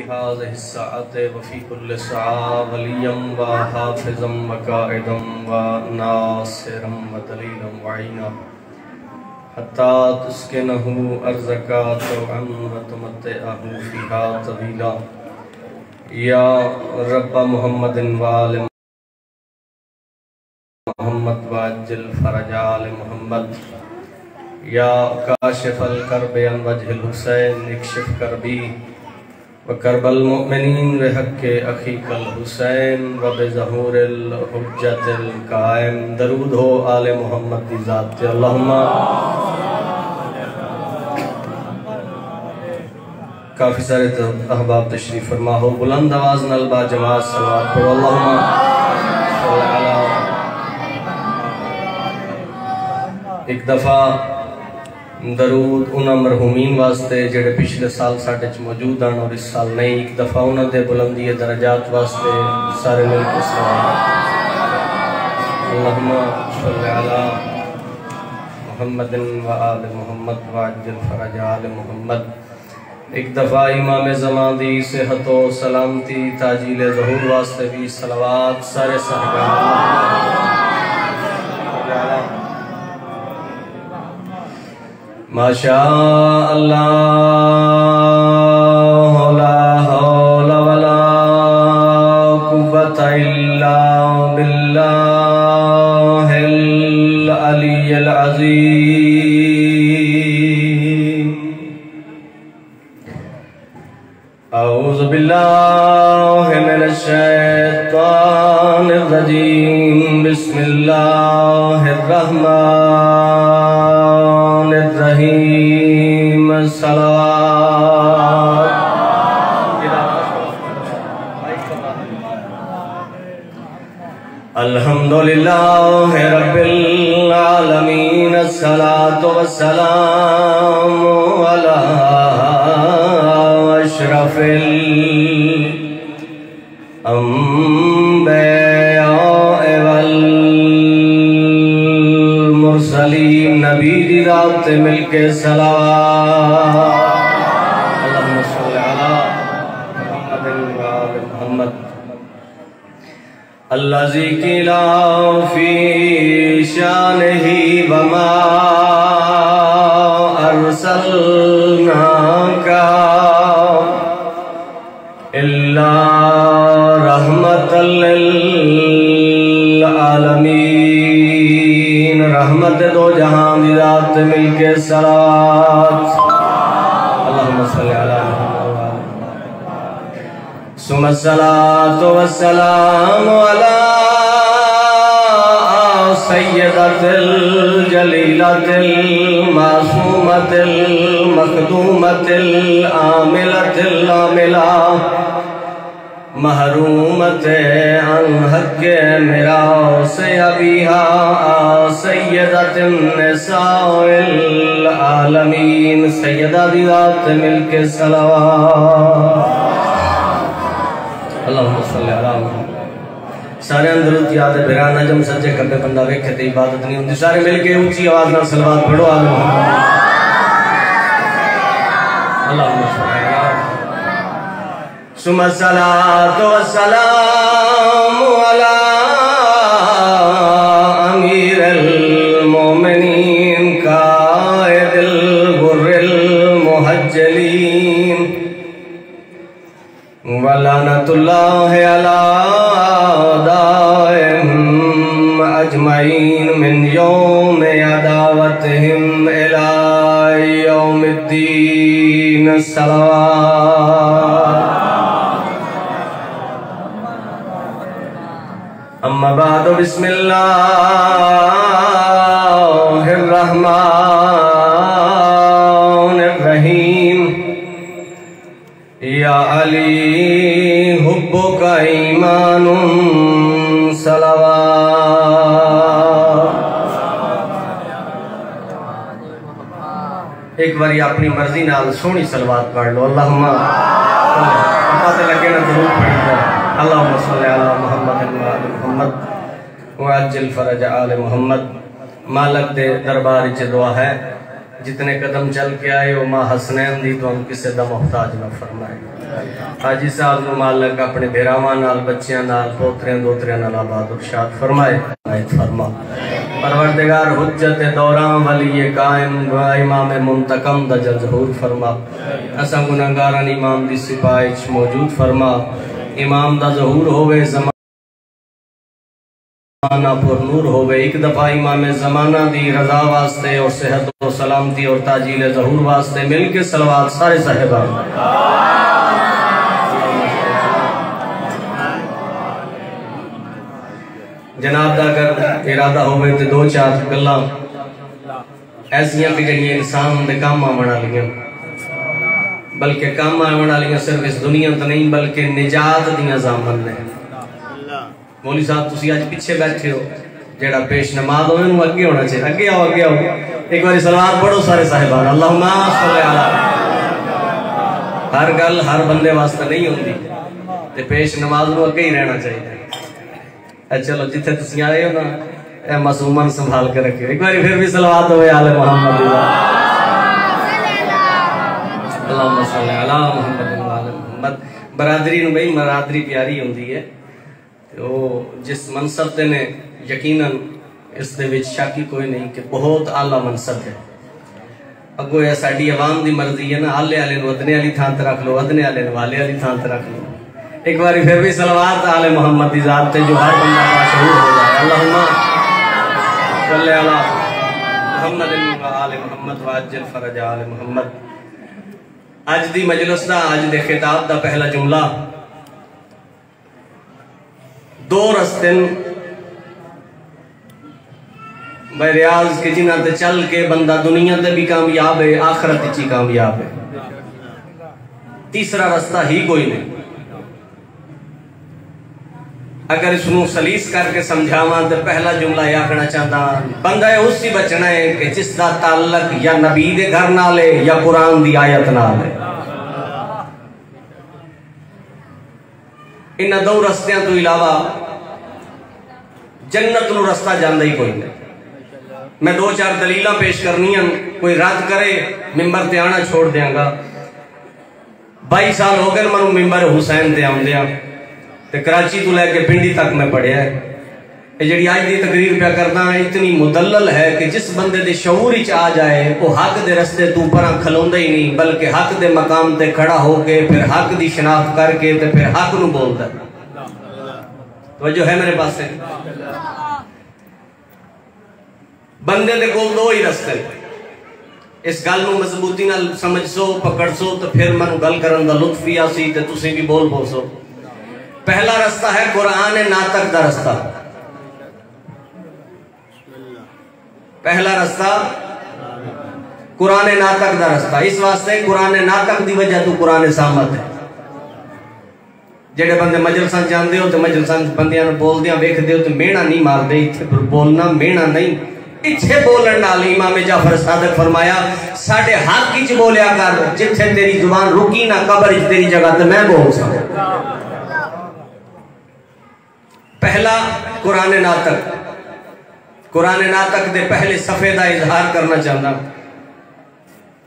हाज़िहि स्साअति व फ़ी कुल्लि सआ वलिय्यम व हाफ़िज़म व क़ाइदम व नासिरम व दलीलम व ईना हत्ता तुस्किनहु अर्ज़का तौअन व तुमत्तिअहु फ़ीहा तवीला या रब्ब मुहम्मदिन व आलि मुहम्मद व अज्जिल फ़रजा आलि मुहम्मद या काशिफ़ल कर्बि अन वजहिल हुसैन इक्शिफ़ कर्बी व कर्बल मुमिनीन व हक़्क़ि अख़ीकल हुसैन व बिज़हूरिल हुज्जतिल कायम। दरूद हो आले मुहम्मद दी ज़ात ते अल्लाहुम्मा। काफ़ी सारे अहबाब तशरीफ़ फरमा हो, बुलंद आवाज़ नाल बा जमात सलवात पढ़ो। अल्लाहुम्मा सल्लि अला। एक दफ़ा दरूद उन्हां मरहूमीन वास्ते जेड़े पिछले साल साडे च मौजूद हैं और इस साल नहीं, एक दफ़ा उन्हां दे बुलंदी दरजात वास्ते सारे मिलकर अल्लाहुम्मा सल्लि अला मुहम्मदिन व आलि मुहम्मद व अज्जिल फ़रजा आलि मुहम्मद। एक दफ़ा इमाम ज़मां दी सेहत व सलामती ताजील ज़हूर वास्ते भी सलवात सारे सरकार। माशा अल्लाह ला हौला वला कुव्वता इल्ला बिल्लाहिल अलिय्यिल अज़ीम। औज़ु बिल्लाहि मिनश शैतानिर रजीम। बिस्मिल्लाहिर रहमानिर रहीम। सलात अल्हम्दुलिल्लाहि रब्बिल आलमीन। अस्सलातु वस्सलामु अला अशरफिल अंबिया वल मुरसलीन। नबी दी रात मिलके सलावत। अल्लाहुम्मा सल्लि अला मुहम्मदिन व आलि मुहम्मद। अल्लज़ी क़ीला फ़ी शानिही व मा अरसलनाका इल्ला रहमतल लिल आलमीन। रहमत दो जहां दी रात मिलके सलात। अल्लाहुम्मा सल्लि अला सुम्मा सलातु वस्सलामु अला सय्यदतिल जलीलतिल मासूमतिल मखदूमतिल आमिलतिल आमिला महरूमते अन हक़्क़े मिरासे अबीहा सय्यदतिन निसाइल आलमीन। सय्यदा दी रात मिलके सलावत। अल्लाहुम्मा सल्लि अला मुहम्मद। सारे अंदर याद है बिरा नजम सज्जे खब्बे बंदा वेखे ते इबादत नहीं होंदी। सारे मिलके ऊंची आवाज नाल सलवात पढ़ो आले मुहम्मद। अल्लाहुम्मा सल्लि अला सुम्मा सलातु वस्सलामु अला अमीरिल मोमिनीन काइदिल गुर्रिल मुहज्जलीन व लानतुल्लाहि अला दाइम अजमईन मिन यौम अदावतिहिम इला यौमिद्दीन। सलावत। अम्मा बादु बिस्मिल्लाहिर रहमानिर रहीम। या अली हुब्बुका ईमानुन। सलावत। एक बारी अपनी मर्जी नाल सोहनी सलवात पढ़ लो। अल्लाहुम्मा पता तो लगे ना जरूर पढ़ी जाए। अल्लाहुम्मा सल्लि अला मुहम्मदिन व आलि मुहम्मद व अज्जिल फ़रजा आलि मुहम्मद। मालक दे दरबार च दुआ है जितने कदम चल के आए वो माँ हसनैन दी तो हम किसी का मुहताज न फरमाए। हाजी साहब को मालक अपने बेरावां नाल बच्चियां नाल पोतरियां दोतरियां नाल आबाद और शाद फरमाए। फरमा परवरदिगार हुज्जत दौरां वली कायम इमाम मुंतकम दा ज़हूर फरमा। असा गुनाहगारां इमाम दी सिपाहिश मौजूद फरमा। इमाम दा ज़हूर होवे ज़माना पुर नूर होवे। एक दफा इमाम ज़माना दी रजा वास्ते और सेहत और सलामती और ताजील ज़हूर वास्ते मिल के सलवात सारे साहिबान। जनाब दा अगर इरादा होवे तो दो चार गल्लां ऐसियां भी जड़ियां इंसान दे काम आवन वालियां, बल्कि काम आवन वालियां सिर्फ इस दुनिया तो नहीं बल्कि निजात दियां ज़ामन ने। मौली साहब तुसी आज पीछे बैठे हो, जेड़ा पेश नमाज होवे उन्हें अगे होना चाहिए। अगे आओ अगे आओ, एक बार सलावत पढ़ो सारे साहिबान। अल्लाहुम्मा सल्ली अला। हर गल हर बंदे वास्ते नहीं होंदी ते पेश नमाज नूं अगे ही रहना चाहिए। चलो जिथे तुसी आए हो ना ए मासूमन संभाल के रखियो। एक बार फिर भी सलावत होवे आले मोहम्मद। अल्लाहुम्मा सल्ली अला मुहम्मद व आले मुहम्मद। बरादरी नूं बई बरादरी प्यारी होंदी है। तो जिस मनसब ते ने यकीनन इस दे विच शक ही कोई नहीं कि बहुत आला मनसब है। अगो ये साडी आवाम दी मर्जी है ना, आले आले नूं अदने वाली थां ते रख लो, अदने आले नूं वाले वाली थां ते रख लो। एक बार फिर भी सलवात आले मोहम्मद दी जात ते जो हर बंदा माशहूर हो जाए। अल्लाहुम्मा सल्ली अला मुहम्मद व आले मुहम्मद व अज्जल फरज आले मुहम्मद। अज दी मजलिस दा अज दे खिताब दा पहला जुमला दो रस्ते रियाज के जिन्हां ते चल के बंदा दुनिया ते भी कामयाब है, आखिरत विच ही कामयाब है। तीसरा रास्ता ही कोई नहीं। अगर इसनू सलीस करके समझावा तो पहला जुमला यह आखना चाहता बंदा उससे बचना है कि जिसका ताल्लुक या नबी के घर नाल है या कुरान की आयत नाल है। इन दो रस्तियां तो इलावा जन्नत नू रस्ता जांदा ही कोई नहीं। मैं दो चार दलीलां पेश करनियां, कोई रद्द करे मिंबर ते आना छोड़ देंगा। 22 साल हो गए मैं मिंबर हुसैन ते आउंदियां ते कराची तो लैके पिंडी तक मैं पढ़िया है। जी अज की तकरीर पे करना इतनी मुदल्लल है कि जिस बंदे दे शऊर च आ जाए वो हक दे रस्ते तू पर खलोंदा ही नहीं, बल्कि हक दे मकाम ते खड़ा होके फिर हक दी शनाख्त करके ते फिर हक नू बोलदा। तो जो है मेरे पास बंदे दे कोल दो ही रस्ते। इस गल नू मजबूती नाल समझ सो पकड़ सो तो फिर मैं गल करन दा लुत्फ भी आसी ते तुसीं भी बोल सो। पहला रास्ता है कुरान नातक का रास्ता। पहला रास्ता कुरान नातक का रास्ता। इस वास्ते कुरान नातक की वजह तो कुरान सामत है। जेडे बंदे मजलसां जांदे हो तो मजलसां बंदियां नूं बोलदियां वेखदे हो तो मेहना नहीं मारदे। इत्थे बोलना मेहना नहीं, इत्थे बोलण नाल इमाम जाफर सादिक फरमाया साडे हक विच बोलिया कर, जिथे तेरी जुबान रुकी ना कब्र विच तेरी जगह ते मैं बोल सकां। पहला कुरान नातक। कुरान नातक दे पहले सफे का इजहार करना चाहता।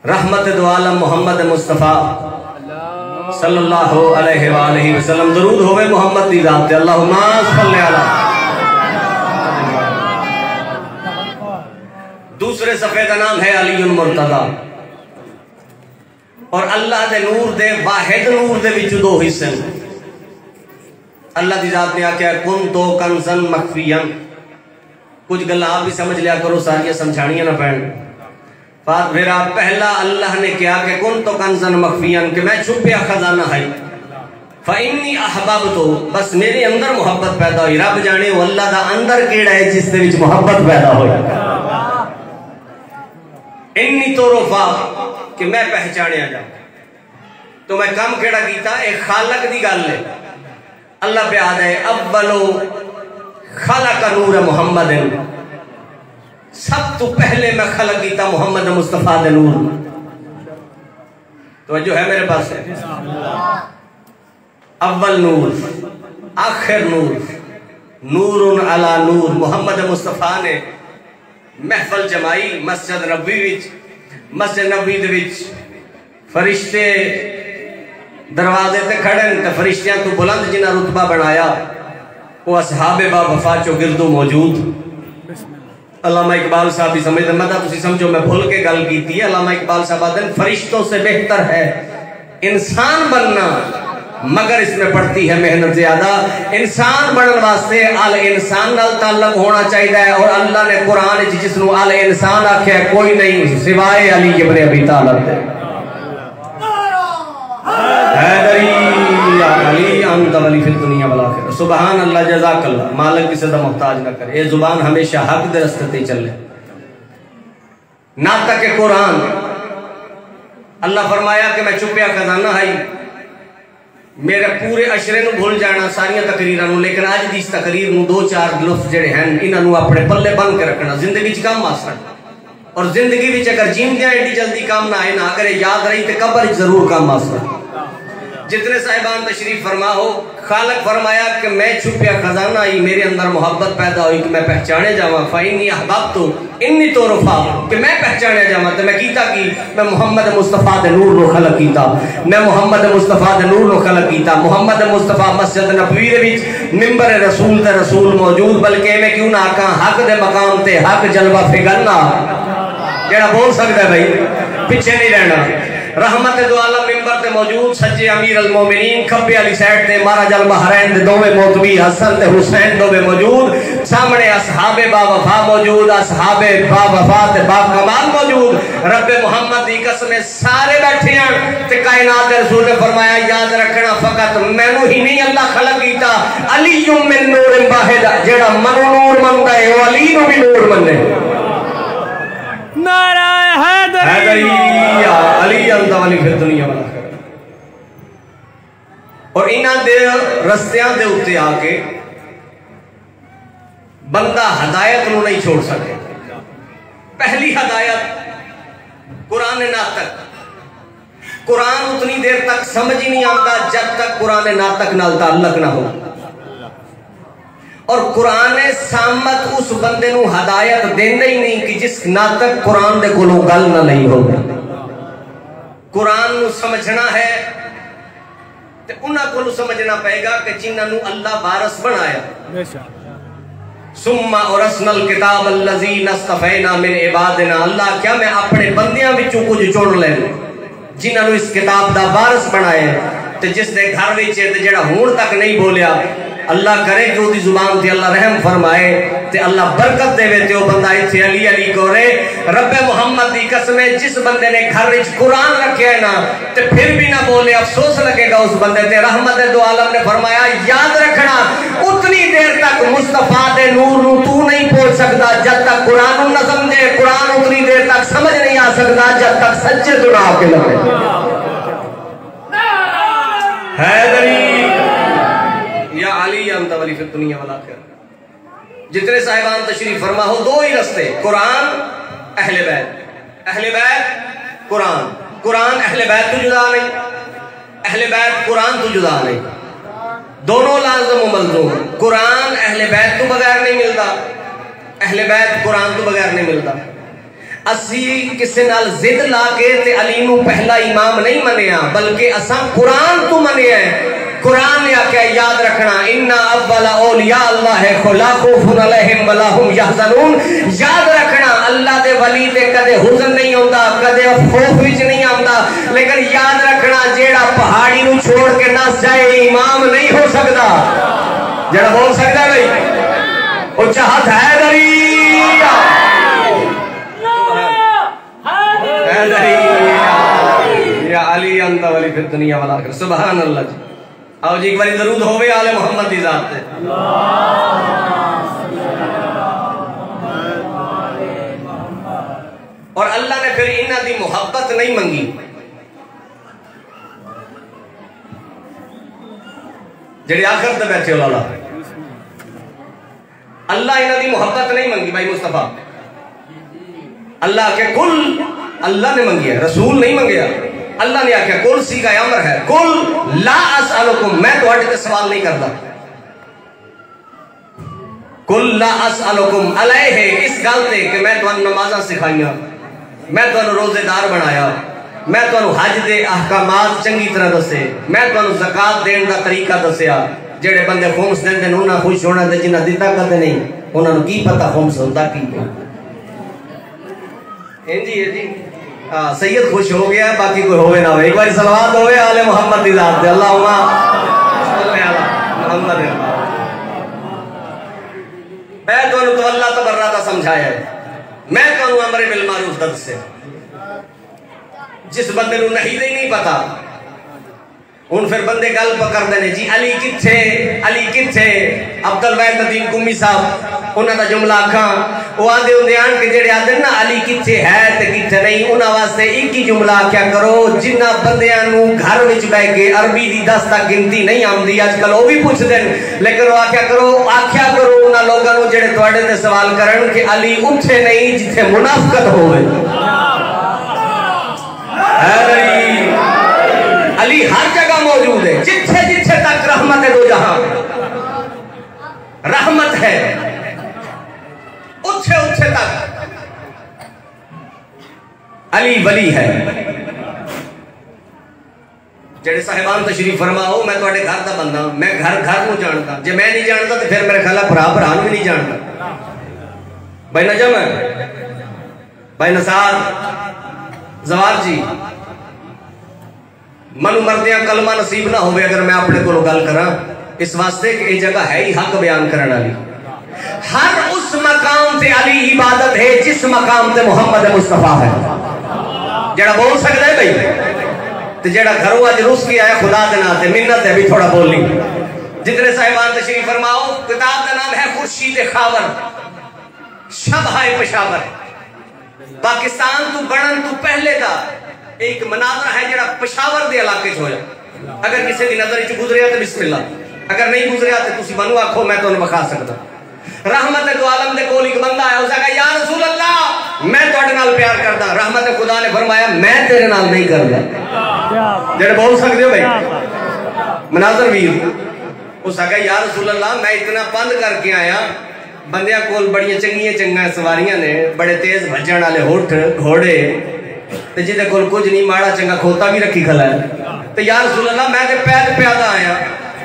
रहमत दो आलम मोहम्मद मुस्तफा सल्लल्लाहु अलैहि वसल्लम दरूद होवे मोहम्मद दी जात ते। अल्लाहुम्मा सल्ली अला। दूसरे सफे का नाम है अलीउल मुर्तजा। और अल्लाह दे नूर दे वाहिद नूर दे विच दो हिस्से। अल्लाह की जात ने आख्या कुन तो कंजन मखफियन। कुछ गल्लां आप भी समझ लिया करो, सारियां समझानियां ना पैण। फिर पहला अल्लाह ने कहा कि कुन तो कंजन मखफियन, कि मैं छुपिया खजाना है। फइन्नी अहबब्तु, बस मेरे अंदर मोहब्बत पैदा हुई। रब जाने वो अल्लाह दा अंदर केड़ा है जिस दे विच मोहब्बत पैदा हुई। इन्नी तोरोफा, कि मैं पहचानिया जा तो मैं कम केड़ा कीता। एक खालक दी गल है। अल्लाह पे आदा है अव्वलो खलक नूर मोहम्मद, सब तो पहले मैं खलक कीता मोहम्मद मुस्तफा दे नूर। तो जो है मेरे पास है अव्वल नूर आखिर नूर, नूरुन अला नूर। मोहम्मद मुस्तफा ने महफल जमाई मस्जिद नबवी विच, मस्जिद नबवी दे विच फरिश्ते दरवाजे ते खड़े तो फरिश्तियां तो बुलंद जिन्हें रुतबा बनाया वो असहाबे बा वफा चो गिरदो मौजूद। अल्लामा इकबाल साहब भी समझते मत तुम समझो मैं भूल के गल की थी। अल्लामा इकबाल साहब आदन फरिश्तों से बेहतर है इंसान बनना, मगर इसमें पड़ती है मेहनत ज्यादा। इंसान बनने वास्ते अल इंसान नाल ताल्लुक होना चाहिए और अल्लाह ने कुरान जिसनू अल इंसान आख्या कोई नहीं सिवाय अली इब्न अबी तालिब दे। सुबहान अल्लाह जज़ाकल्लाह। मालिक किसी का मोहताज न करे, ये जुबान हमेशा हक दे रस्ते ते चले। नातक के कुरान अल्लाह फरमाया कि मैं चुपिया खजाना है मेरे पूरे अशरे नू भूल जाना सारिया तकरीर नू, लेकिन अज की इस तकरीर नू दो चार लुफ्ज जिहड़े हैं इन्हों अपने पल्ले बन के रखना, जिंदगी च काम आ सकता। और जिंदगी में अगर जींदियां एडी जल्दी काम ना आए ना, अगर याद रही तो कब्र जरूर काम आ सकता। जितने साहिबान तशरीफ फरमा हो, खालक फरमाया कि मैं छुपिया खजाना ही मेरे अंदर मोहब्बत पैदा हुई कि मैं पहचाने जावा। फाइनी अहबाब तो इन्नी तो रफा कि मैं पहचाने जावा। तो मैं कीता कि मैं मुहम्मद मुस्तफा दे नूर नो खलक कीता, मैं मुहम्मद मुस्तफा दे नूर नो खलक कीता। मुहम्मद मुस्तफा मस्जिद नबवी दे विच मिंबर रसूल ते रसूल मौजूद, बल्कि मैं क्यों ना आका हक दे मकाम ते हक जलवा फिगलना जेड़ा बोल सकदा है भाई पीछे नहीं रहना। रहमत दो आलम मिंबर ते मौजूद, सज्जे अमीर अल मोमिनीन, खब्बे वाली साइड ते महाराज अल बहरैन दे दोवें मोतबी हसन ते हुसैन दोवें मौजूद, सामने असहाबे बा वफा मौजूद, असहाबे बा वफा ते बा कमाल मौजूद। रब्बे मुहम्मद दी कसम सारे बैठे हैं ते कायनात दे रसूल ने फरमाया याद रखना फकत मैनू ही नहीं अल्लाह खलक कीता, अलीयुम मिन नूर वाहिद, जेड़ा मनो नूर मनदा है वो अली नू भी नूर मन्ने। नारा हैदरी अली अंदवाली फिर दुनिया वाला कर। और इन्हां दे रस्तियां दे उत्ते आके बंदा हदायत नू नहीं छोड़ सके। पहली हदायत कुरान नातक। कुरान उतनी देर तक समझ ही नहीं आता जब तक कुरान नातक नाल ताल्लुक ना हो। और कुरान सामत उस बंदे नू हदायत देंदा ही नहीं कि जिस नातक कुरान दे कोलों गल ना नहीं हो। कुरान नू समझना है ते उन्हां कोलों समझना पएगा कि जिन्हां नू अल्लाह वारिस बनाया। सुम्मा औरसनल किताब अल्लज़ीना इस्तफ़ैना मिन इबादिना, अल्लाह क्या मैं अपने बंदियां विचों कुछ चुन लैन जिन्हां नू इस किताब दा वारिस बनाया। ते जिस दे घर विच ते जेड़ा हुण तक नहीं बोलिया अल्लाह करे कि उसकी जुबान से अल्लाह रहम फरमाए ते अल्लाह बरकत देवे ते वो बंदा इत्थे अली अली करे। रब्बे मुहम्मद दी कसम जिस बंदे ने घर विच कुरान रखे है ना ते फिर भी ना बोले अफसोस लगेगा उस बंदे ते। रहमत दो आलम ने फरमाया याद रखना उतनी देर तक मुस्तफा दे नूर नू तू नहीं पहुंच सकता जब तक कुरान न समझे। कुरान उतनी देर तक समझ नहीं आ सकता जब तक सच्चे दुआ के लगे। हैदरी या अली अंतवली फिर दुनिया वाला कर। जितने साहिबान तशरीफ फरमा हो दो ही रस्ते, कुरान अहले बैत। अहले बैत कुरान, कुरान अहले बैत तो जुदा नहीं, अहले बैत कुरान तो जुदा नहीं, दोनों लाज़िम व मलज़ूम। कुरान अहले बैत तो बगैर नहीं मिलता, अहले बैत कुरान तो बगैर नहीं मिलता। असी किसी नाल जिद ला के ते अली नू पहला इमाम नहीं मनिया बल्कि असा कुरान तो मनिया है। कुरान ने आख्या याद रखना इन्ना अव्वला औलिया अल्लाह है ला खौफुन अलैहिम वला हुम यहज़नून। याद रखना अल्लाह दे वली ते कदे हुज़न नहीं होता, कदे खौफ विच नहीं आंदा। लेकिन याद रखना जेड़ा पहाड़ी नू छोड़ के नस जाए इमाम नहीं हो सकता। जेड़ा बोल सकता भाई वो चाहत हैदरी या अली अंतवली फिर दुनिया वाला कर। सुभान अल्लाह जी। आओ जी एक बार दरूद होवे आले मोहम्मद दी जात ते। और अल्लाह ने फिर इन्हां दी मोहब्बत नहीं मंगी। जेड़े आखिर ते बैठे हो लाला अल्लाह इन्हां दी मोहब्बत नहीं मंगी भाई मुस्तफा। अल्लाह के कुल अल्लाह ने मंगी है, रसूल नहीं मंगया। अल्लाह ने आख्या कुल सी का अमर है कुल ला असअलुकुम, मैं तुहाडे ते सवाल नहीं करता। कुल ला असअलुकुम अलैहि, इस गल ते कि मैं तुहानू नमाज़ां सिखाईयां, मैं तुहानू रोजेदार बनाया, मैं तुहानू हज दे अहकामात चंगी तरह दसे, मैं तुहानू ज़कात देने का तरीका दसिया। जेड़े बंदे खुम्स देंदे ने उन्हां खुश होना ते जिन्हां दिता कदे नहीं उन्हां की पता खुम्स होंदा की है। जी है जी। हाँ, सैयद खुश हो गया, बाकी कोई होवे ना होवे। एक बार सलवात होवे आले मोहम्मद दी ज़ात पे, अल्लाहुम्मा सल्ली अला मोहम्मद। मैं तुहानू तवल्ला तबर्रा दा समझाया है, मैं तुहानू अमर बिल मारूफ दा दस्सिया। जिस बंदे नू नहीं दे नहीं पता हुण फिर बंदे गल पकड़ते हैं जी अली किथे, अली किथे। अब्दुल वाहिद नदीम कुमी साहब उन्हां दा जुमला आखां, वो आंदे हुंदे आन के जेड़े आंदे ना अली किथे है ते किथे नहीं, उन्हां वास्ते एक ही जुमला आख्या करो। जिन्हां बंदियां नू घर विच बैठ के अरबी दी 10 तक गिनती नहीं आउंदी, अजकल वो भी पुछदे ने, लेकिन वो आख्या करो उन्हां लोगां नू जेड़े तुहाडे ते सवाल करन कि अली उत्थे नहीं जिथे मुनाफिकत होवे। अली हर जगह मौजूद है, जिथे जिथे तक रहमत है दो जहां रहमत है, उथे उथे तक अली वली है। जेड़े साहिबान तशरीफ फरमाओ, मैं तुहाडे घर दा बंदा, मैं घर घर नूं जानदा, जे मैं नहीं जानदा तो फिर मेरे ख्याल भरा भरा नूं भी नहीं जानदा। भाई नजम, भाई नसार, जवार जी, मनु मरदिया कलमा नसीब ना होवे अगर मैं अपने को गल करा, इस वास्ते कि ये जगह है ही हक बयान करने वाली। हर उस मकाम से अली इबादत है जिस मकाम से मोहम्मद मुस्तफा है। जेड़ा बोल सकता है भाई, तो जेड़ा घरों अज रुस के आया खुदा के नाते मिन्नत है भी थोड़ा बोलनी। जितने साहिबान तशरीफ फरमाओ, किताब का नाम है खुर्शीद खावर, शबहाए पेशावर। पाकिस्तान तू बनन तू पहले का एक मनाजरा है जेड़ा पेशावर दे इलाके च होया। अगर किसी की नजर च गुजरिया तो बिस्मिल्लाह, अगर नहीं गुजरिया तो तुसी मनु आखो, मैं तुहानू बखा सकदा। रहमत दो आलम दे कोल एक बंदा आया, उसने कहा या रसूल अल्लाह मैं तुहाडे नाल प्यार करदा। रहमत खुदा ने फरमाया मैं तेरे नाल नहीं करदा। जेड़े बोल सकदे हो भाई मनाजर वीर, उसने कहा या रसूल अल्लाह मैं इतना बंद करके आया, बंदियां कोल बड़ियां चंगियां चंगा सवारियां ने, बड़े तेज भजन वाले होठ घोड़े, ते जिदे कोल कुछ नहीं माड़ा चंगा खोता भी रखी खला है। तो या रसूल अल्लाह मैं ते पैदल प्यादा आया,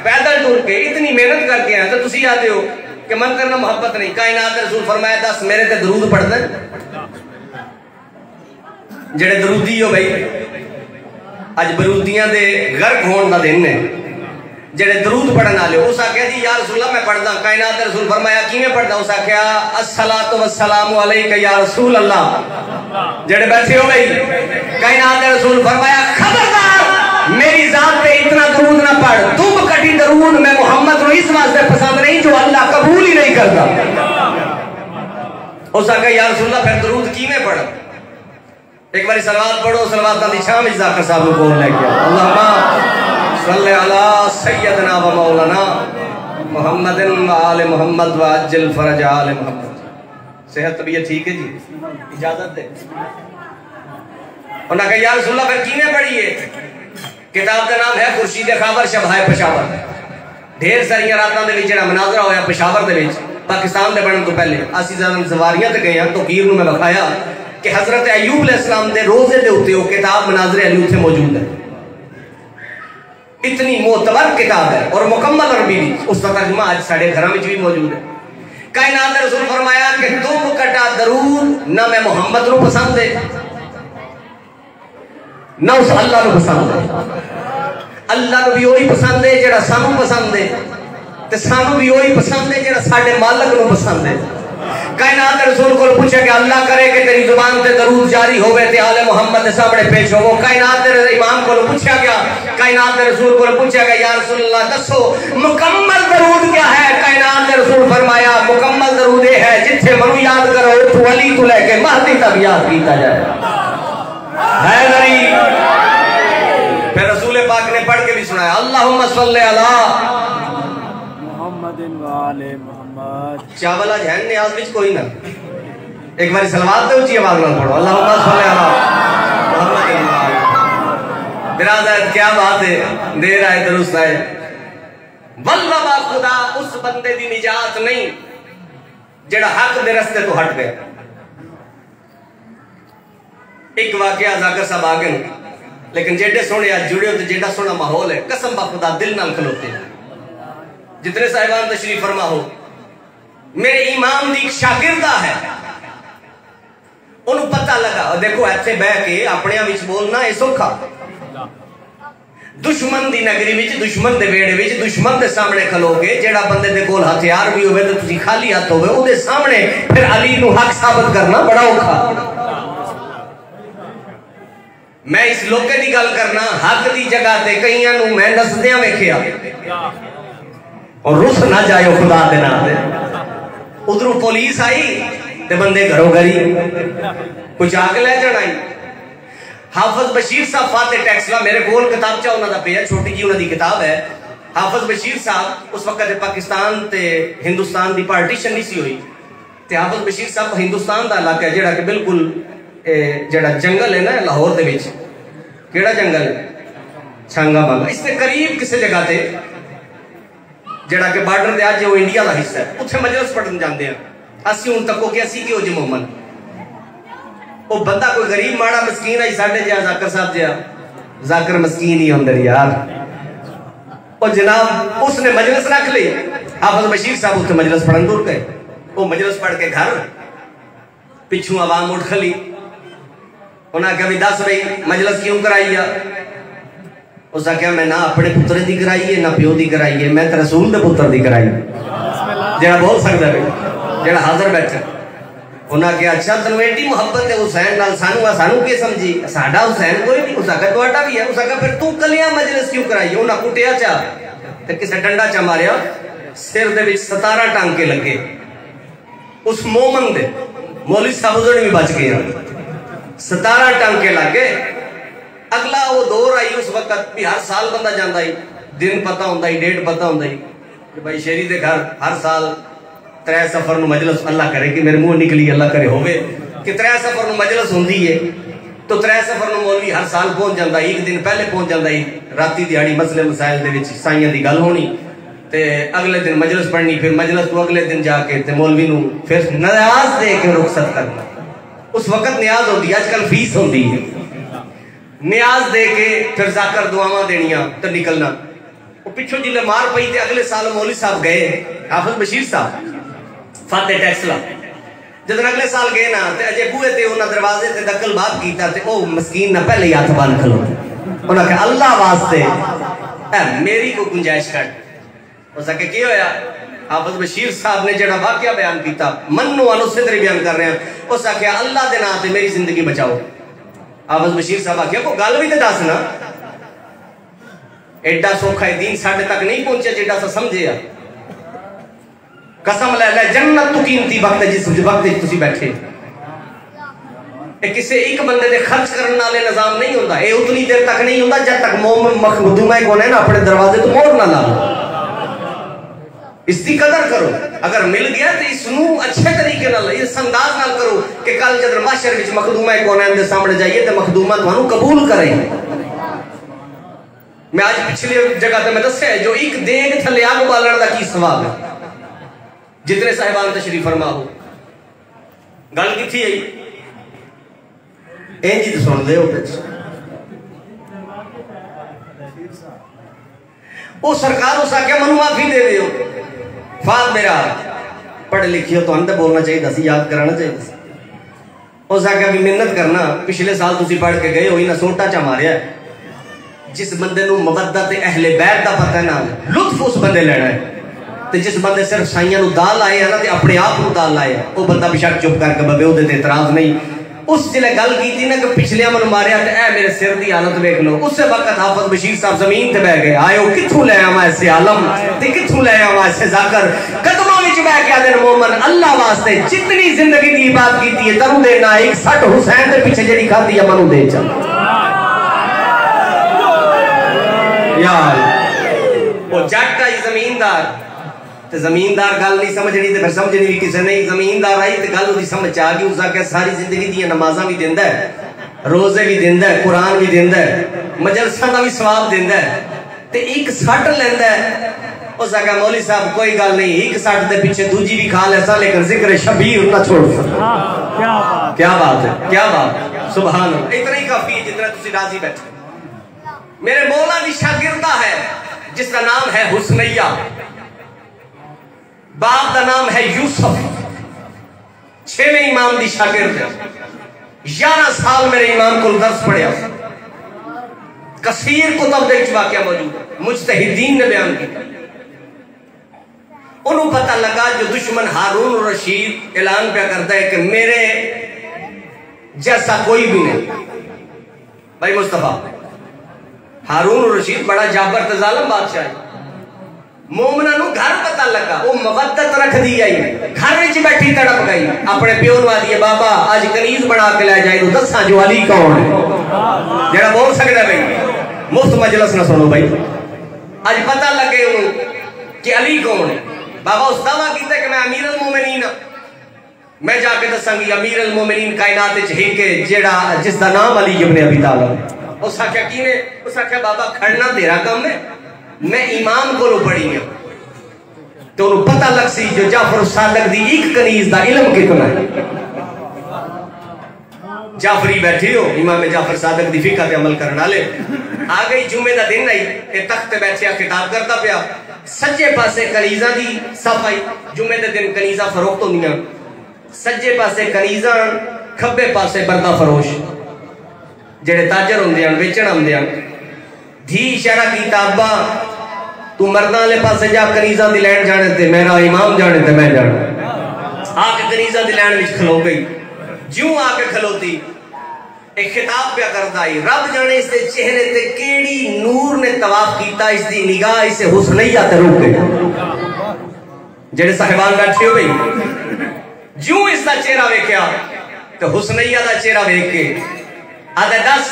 पैदल टुर के इतनी मेहनत करके आया, तो तुसी आते हो कि मन करना मोहब्बत नहीं। कायनात रसूल फरमाया दस मेरे ते दरूद पढ़दे जेड़े दरूदी हो भाई। अज बरूदियां दे गर्क होने का दिन है, जेड़े दरूद पढ़न वाले। उस आख्या जी या रसूल अल्लाह मैं पढ़दा। कायनात रसूल फरमाया किवें पढ़दा? उस आख्या अस्सलातु वस्सलामु अलैका या रसूल अल्लाह। जेड़े बैठे हो भाई, कायनात रसूल फरमाया खबरदार मेरी जात पे इतना दरूद ना पढ़, तुम कटी दरूद मैं मोहम्मद को इस वास्ते पसंद नहीं जो अल्लाह कबूल ही नहीं करता। उस आख्या या रसूल अल्लाह फिर दरूद किवें पढ़? एक बार सलवात पढ़ो, सलवात दी शाम इस जाकर साहब को बोल लेके अल्लाहुम्मा सल्ली अला सय्यदना व मौलाना मुहम्मदिन व आले मोहम्मद व अज्जल फरज आले मोहम्मद। सेहत तबीयत ठीक है जी, इजाजत दे। उन्होंने कहा या रसूल अल्लाह फिर किवें पढ़िए? किताब का नाम है खुर्शीद खावर शबहाए पेशावर। ढेर सारिया रातां दे विच जेड़ा मनाजरा होया पेशावर दे विच, पाकिस्तान दे बनन तो पहले असीं सवारियां ते गए तो कीर नूं मैं बखाया कि हजरत अयूब अलैहिस्सलाम दे रोजे दे उत्ते वो किताब मनाजरे अली उत्थे मौजूद है। इतनी मोतबर किताब है और मुकम्मल अरबी भी, उसका तर्जुमा आज साढ़े घर में भी मौजूद है। कायनात रसूल फरमाया कि तुम कटा दरूद ना मैं मोहम्मद को पसंद है ना उस अल्लाह को पसंद है। अल्लाह को भी वही पसंद है जेड़ा सानू पसंद है, ते सानू भी वही पसंद है जेड़ा साडे मालिक को पसंद है। कायनात रसूल को पूछा कि अल्लाह करे कि तेरी जुबान से दरूद जारी होवे ते आले मोहम्मद के सामने पेश होवो। कायनात इमाम को पूछा गया, कायनात रसूल को पूछा गया या रसूल अल्लाह दसो मुकम्मल दरूद क्या है? कायनात रसूल फरमाया मुकम्मल दरूद ये है जिथे मनु याद करो तो वली तो लेके महदी तक याद किया जाए। है नहीं? फिर रसूल पाक ने पढ़ के भी सुनाया अल्लाहुम्मा सल्ली अला मुहम्मदिन व आले मोहम्मद। चावल आज है न्याज विच कोई ना, एक बार सलवात दे ऊंची आवाज में पढ़ो अल्लाहुम्मा सल्ली अला मुहम्मदिन व आले। बिरादर क्या बात है, देर आए दुरुस्त आए। वल्लाह खुदा उस बंदे दी निजात नहीं जेड़ा हक दे रस्ते तो हट गया। एक वाकया जाकर साहब आ गए, लेकिन जेडे सोने आज जुड़े हो तो जेडा सोना माहौल है, कसम बाखुदा दिल नाल खलोते। जितने साहिबान तशरीफ फरमा हो, मेरे इमाम दी शागिर्दा है, उन्हें पता लगा। और देखो ऐसे बह के अपने विच बोलना है सौखा, दुश्मन दी नगरी विच, दुश्मन दे वेड़े विच, दुश्मन दे सामने खलोगे, जेड़ा बंदे दे कोल हथियार भी होवे तो तुसी खाली हाथ होवे, उहदे सामने फिर अली नू हक साबित करना बड़ा औखा। मैं इस लोके दी गल करना, हक दी जगह ते कईयां नू मैं नसदियां वेखिया, और रुस ना जायो खुदा दे नाम ते। उधरों पुलिस आई ते बंदे घरों घरी कुछ आग ले जाना आई। हाफिज बशीर साहब फाते टैक्सला, मेरे कोल किताबचा उन्हां दा पिया, छोटी जी उन्हां दी किताब है। हाफिज बशीर साहब उस वक्त पाकिस्तान ते हिंदुस्तान दी पार्टीशन नहीं सी हुई, ते हाफिज बशीर साहब हिंदुस्तान दा इलाका है जेड़ा कि बिल्कुल जेड़ा जंगल है ना लाहौर दे विच, केड़ा जंगल है, छांगा बागा, इससे करीब किसी जगह ते जेड़ा कि बार्डर दे अज वो इंडिया दा हिस्सा है, उत्थे मजलिस पढ़न जांदे हैं। असी हुण तको कि असी क्यों जी मोहम्मद, वो बंदा कोई गरीब माड़ा मस्कीन आई साढ़े जिहा जाकर साहब जिहा, जाकर मस्कीन ही अंदर यार। और जनाब उसने मजलिस रख ली, हाफिज बशीर साहब उत्थे मजलिस पढ़न दूर गए। वो मजलिस पढ़ के घर पिछू आवाम उठ खली, उन्हें कहा भी दस भाई मजलिस क्यों कराई है? उस आख्या मैं ना अपने पुत्र की कराई है ना प्यो की कराई है, मैं तो रसूल के पुत्र की कराई, जरा बोल सकता है जरा हाजिर बैठा। उन्हें कहा अच्छा तेन एडी मुहब्बत है हुसैन नाल, सानू की समझी, साडा हुसैन कोई नहीं। उस आख्या तुहाडा भी है। उस आख्या फिर तू कलिया मजलिस क्यों कराई? उन्हें कुटिया चा ते किसे डंडा चा मारिया, सिर दे विच 17 टांके लगे। उस मोमन दे मौलवी साहब उधर भी बच गए, 17 टांके लगे। अगला वो दौर आई उस वक्त भी हर साल बंदा जाता ही, दिन पता होंदा ही, डेट पता होंदा ही कि भाई शेरी दे घर हर साल 3 सफर नु मजलिस, अल्लाह करे कि मेरे मुंह निकली अल्लाह करे होवे कि 3 सफर नु मजलिस होंदी है। तो 3 सफर नु मौलवी हर साल पहुंच जाता, एक दिन पहले पहुंच जाता ही, राती दिहाड़ी मसले मसाइल दे विच साइयां दी गल होनी ते अगले दिन मजलिस पढ़नी, फिर मजलिस तो अगले दिन जाके ते मौलवी नु फिर न्याज दे के रुखसत करना। उस वक्त न्याज होती, आजकल फीस होती है, न्याज दे के फिर जाकर दुआवां देनियां तो निकलना। वो पिछों जिले मार पई ते अगले साल मौलवी साहब गए, हाफिज बशीर साहब फाते टैक्सला, जब अगले साल गए ना ते अजे बूहे ते उन्हां दरवाजे ते दखल बात कीता ते ओ मस्कीन ना पहले हाथ बन खलो। उन्हां कहा अल्लाह वास्ते मेरी को गुंजाइश कर। उस आखे की होया? हाफिज बशीर साहब ने जेड़ा वाकया बयान किया, मन्नो अनु सिदरी बयान कर रहे हैं। उस आख्या अल्लाह दे नाम ते मेरी जिंदगी बचाओ। हाफिज बशीर साहब आख्या को गल भी तो दस ना, एडा सौखा दीन साढ़े तक नहीं पहुंचे जेडा सा समझे। कसम लै लै जन्नत तू कीमती वक्त है जिस वक्त तुसी बैठे। किसी एक बंदे दे खर्च करने वाले निजाम नहीं होता, ये उतनी देर तक नहीं होता जब तक मोमिन मखदूमा कौन है ना अपने दरवाजे तो मोर ना ला लो। इसकी कदर करो, अगर मिल गया तो इसनू अच्छे तरीके नाल, इस अंदाज नाल करो कि कल जब माशर विच मखदूमा कौन दे सामने जाइए तो मखदूमा तुहानू कबूल करे। मैं आज पिछले जगह पे मैं दस्या जो एक देग थले आग बालण दा की सवाब है। जितने साहिबान तशरीफ फरमा हो, गल किथी आई इंज तो सुन दे। वो सरकार उस आख्या मनु माफी दे दियो, फाद मेरा पढ़े लिखियो तो अंदर बोलना चाहिए सी, याद कराना चाहिए। उस आख्या भी मेहनत करना, पिछले साल तुसी पढ़ के गए हो ना सोटा चा मारिया। जिस बंदे नू मवद्दत अहले बैत दा पता ना, लुत्फ उस बंदे लेना है। ते जिस बंदे सिर्फ साइयां नू दाल आए है ना ते अपने आप नू दाल लाए, वो बंदा बेशक चुप करके बवे, ओदे ते इतराज नहीं। उस जिले गल की ना कि पिछले मन मारिया ते ऐ मेरे सिर दी हालत देख लो, उस वक्त हाफिज बशीर साहब जमीन ते बह गए। आयो किथों ले आवा ऐसे आलम ते किथों ले आवा ऐसे जाकर, कदमों विच बह के आदे मोमन अल्लाह वास्ते जितनी जिंदगी दी बात कीती है तनु देना, एक सट हुसैन दे पीछे जेडी खादी है मनु दे चल यार। वो जट आई जमींदार ते जमींदार गल नहीं समझनी ते फिर समझनी भी किसी नहीं। जमींदार आई ते गल उसकी समझ आ गई। उस आख्या सारी जिंदगी दी नमाज़ां भी दिंदा है, रोजे भी दिंदा है, कुरान भी दिंदा है, मजलसां दा भी सवाब दिंदा है, ते एक सट लैंदा है। उस आख्या मौलवी साहब कोई गल नहीं, एक सट दे पीछे दूजी भी खा लेसा, लेकिन जिक्र शबीर ना छोड़। क्या बात है, क्या बात है। सुभान अल्लाह, इतना ही काफी है जितना तुसी राजी बैठे। मेरे मौला दी शागिर्दा है जिसका नाम है हुस्नैया, बाप का नाम है यूसुफ, 6वें इमाम दी शागिर्द है। 11 साल मेरे इमाम को दर्स पढ़िया, कसीर कुतब दे विच वाकया मौजूद है, मुजतहिदीन ने बयान किया। उन्होंने पता लगा जो दुश्मन हारून रशीद ऐलान पे करता है कि मेरे जैसा कोई भी नहीं। भाई मुस्तफा हारून रशीद बड़ा जाबर ते जालिम बादशाह है। मोमना नु घर पता लगा, वो मवद्दत रख दी आई, घर विच बैठी तड़प गई, अपने प्यो नु आदी बाबा आज कनीज बना के ले जाए तो दसा जो अली कौन है जेड़ा बोल सकदा। भाई मुफ्त मजलिस ना सुनो भाई, आज पता लगे उन्होंने कि अली कौन है। बाबा उस दावा किया कि मैं अमीर अल मोमिनीन, मैं जाके दसांगी अमीर अल मोमिनीन कायनात विच है के जेड़ा जिसदा नाम अली इब्न अबी तालिब। उस आख्या किने, उस आख्या बाबा खड़ना तेरा काम है, मैं इमाम को पढ़ी है तो उन्हें पता लग सी जो जाफर सादिक दी एक कनीज दा इल्म कितना है। जाफरी बैठे हो, इमाम जाफर सादिक दी फिक़ह ते अमल करने वाले आ गई। जुमे दा दिन आई, तख्त ते बैठे खिताब करता पिया, सज्जे पासे कनीजा दी सफाई, जुमे दे दिन कनीजा फरोख्त होंदियां, सज्जे पासे कनीजा, खब्बे पासे बरदा फरोश जेड़े ताजर होंदे हन बेचण आंदे हन। धी इशारा कीता अब्बा तू मर्दां वाले पासे जा, कनीजा दी लैन जाने ते मेरा इमाम जाने ते मैं जाना। आके कनीजा दी लैन विच खलो गई, ज्यों आके खलोती एक खिताब पे करदा आई, रब जाने इसके चेहरे ते केड़ी नूर ने तवाफ कीता, इसकी निगाह इसे हुस्नैया ते रुक गई। जेड़े साहिबान बैठे हो भाई, ज्यों इसका चेहरा वेख्या तो हुस्नैया दा चेहरा वेख के आदे दस